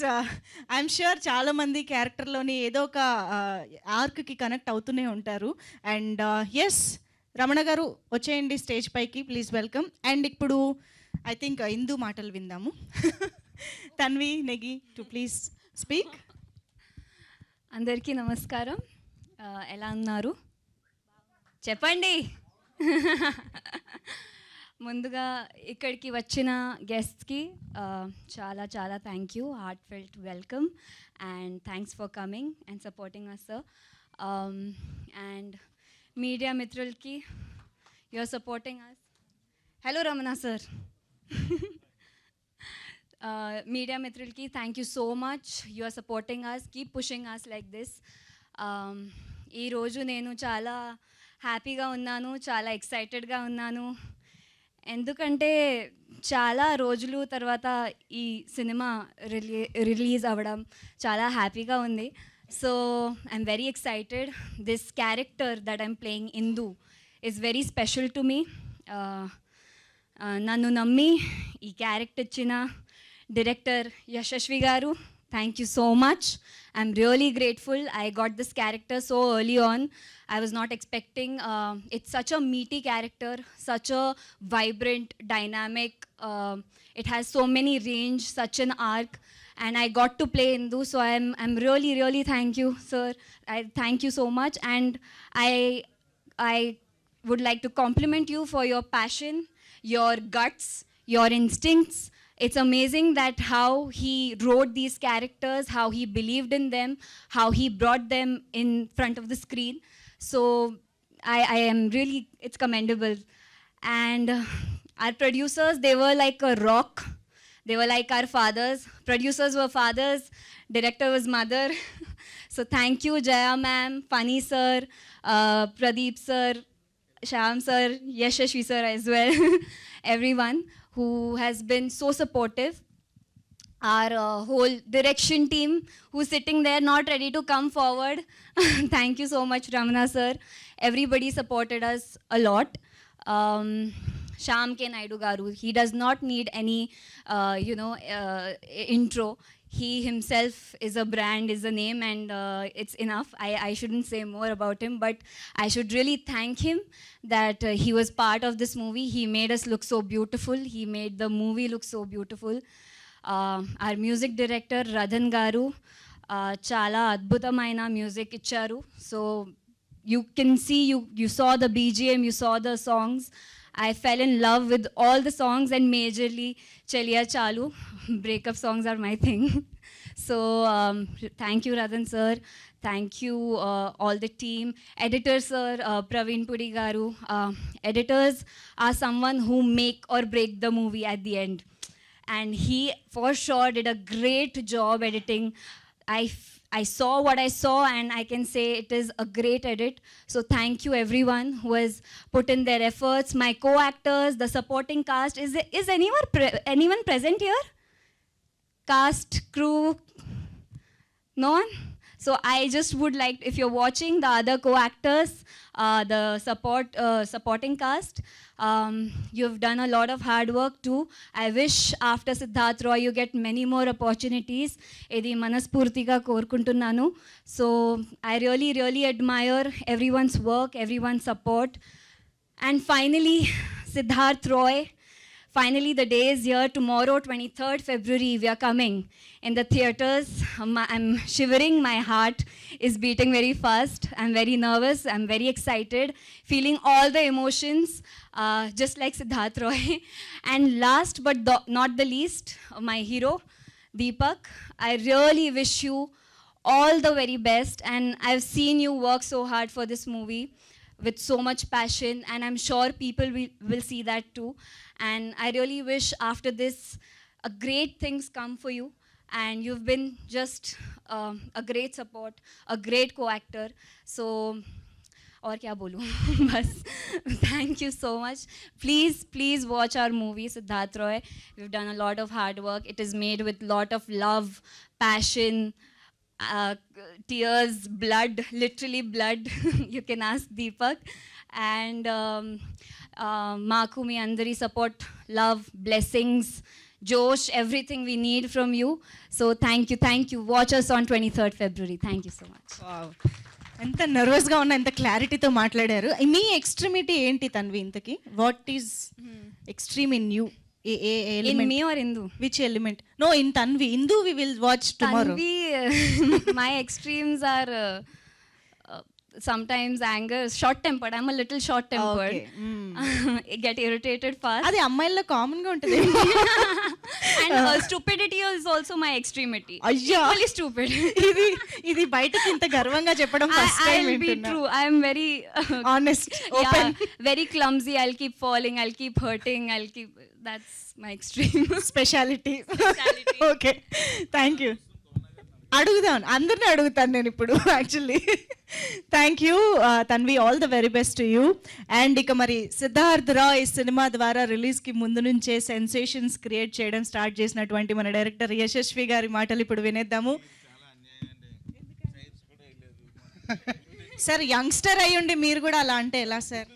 I'm sure చాలామంది క్యారెక్టర్‌లోని ఏదో ఒక ఆర్క్‌కి కనెక్ట్ అవుతూనే ఉంటారు. అండ్ యెస్, రమణ గారు వచ్చేయండి స్టేజ్ పైకి, ప్లీజ్ వెల్కమ్. అండ్ ఇప్పుడు ఐ థింక్ ఇందు మాటలు విందాము. Tanvi, Negi to please speak. అందరికీ నమస్కారం. ఎలా ఉన్నారు చెప్పండి. ముందుగా ఇక్కడికి వచ్చిన గెస్ట్స్కి చాలా చాలా thank you, heartfelt welcome and thanks for coming and supporting us sir. And media మిత్రులకి you are supporting us. Hello Ramana sir. Media మిత్రులకి thank you so much, you are supporting us, keep pushing us like this. ఈరోజు నేను చాలా హ్యాపీగా ఉన్నాను, చాలా ఎక్సైటెడ్గా ఉన్నాను. ఎందుకంటే చాలా రోజులు తర్వాత ఈ సినిమా రిలీజ్ అవ్వడం చాలా హ్యాపీగా ఉంది. So I'm very excited. This character that I'm playing Indu is very special to me. నన్ను నమ్మి ఈ క్యారెక్టర్ ఇచ్చిన డైరెక్టర్ యశస్వి గారు, thank you so much. I'm really grateful. I got this character so early on. I was not expecting. It's such a meaty character, such a vibrant, dynamic. It has so many range, such an arc, and I got to play Indu. So I'm really thank you, sir. I thank you so much, and I would like to compliment you for your passion, your guts, your instincts. It's amazing that how he wrote these characters, how he believed in them, how he brought them in front of the screen. So I am really, it's commendable. And our producers, they were like a rock. They were like our fathers. Producers were fathers, director was mother. So thank you, Jaya ma'am, Funny sir, Pradeep sir, Shyam sir, Yashashvi sir as well. Everyone who has been so supportive. Our whole direction team who's sitting there not ready to come forward. Thank you so much, Ramana sir. Everybody supported us a lot. Shyam K. Naidu Garu, he does not need any, intro. He himself is a brand, is a name, and it's enough. I shouldn't say more about him, but I should really thank him that he was part of this movie. He made us look so beautiful. He made the movie look so beautiful. Our music director, Radhan Garu, chala adbhutamaina music icharu. So you can see, you saw the BGM, you saw the songs. I fell in love with all the songs, and majorly Chaliya Chalu. Breakup songs are my thing. So thank you, Radhan sir. Thank you, all the team. Editor sir, Praveen Pudi Garu. Editors are someone who make or break the movie at the end. And he for sure did a great job editing. I saw what I saw, and I can say it is a great edit. So thank you everyone who has put in their efforts. My co-actors, the supporting cast. Is anyone present here? Cast, crew, no one? So I just would like, if you're watching, the other co-actors, the supporting cast, you've done a lot of hard work too. I wish after Siddharth Roy you get many more opportunities. Idi manaspurtiga korukuntunnanu. So I really admire everyone's work, everyone's support. And finally, Siddharth Roy. Finally, the day is here. Tomorrow, 23rd February, we are coming in the theaters. I'm shivering. My heart is beating very fast. I'm very nervous. I'm very excited. Feeling all the emotions, just like Siddharth Roy. And last but not the least, my hero, Deepak. I really wish you all the very best. And I've seen you work so hard for this movie with so much passion, and I'm sure people will see that too. And I really wish after this a great things come for you, and you've been just a great support, a great co-actor. So और क्या बोलूँ बस thank you so much. Please watch our movie Siddharth Roy. We've done a lot of hard work. It is made with lot of love, passion, tears, blood, literally blood. You can ask Deepak. And మాకు మీ అందరి support, love, blessings josh, everything we need from you. So thank you. Watch us on 23rd February. Thank you so much. Wow, ఎంత నర్వస్గా ఉన్నా ఎంత క్లారిటీతో మాట్లాడారు. మీ extremity ఏంటి తన్వి ఇంతకి? What is extreme in you? In me or Indu? Which element? No, in Tanvi. Indu we will watch tomorrow. Tanvi, my extremes are sometimes anger, short tempered. I'm a little short tempered. I get irritated fast. అది అమ్మాయిల్లో common గా ఉంటుంది. And stupidity is also my extremity. అయ్యా, Equally stupid. ఇది బయటకి ఇంత గర్వంగా చెప్పడం first time I'll be వింటున్నా. true. I'm very honest, open, very clumsy. I'll keep falling. I'll keep hurting. That's my extreme. Speciality. Okay, thank you. అడుగుదాను, అందరినీ అడుగుతాను నేను ఇప్పుడు actually. Thank you Tanvi, all the very best to you. And ఇక మరి Siddharth Roy cinema ద్వారా రిలీజ్కి ముందు నుంచే సెన్సేషన్స్ క్రియేట్ చేయడం స్టార్ట్ చేసినటువంటి మన డైరెక్టర్ యశస్వి గారి మాటలు ఇప్పుడు వినేద్దాము. సార్, యంగ్స్టర్ అయ్యుండి మీరు కూడా అలా అంటే ఎలా సార్?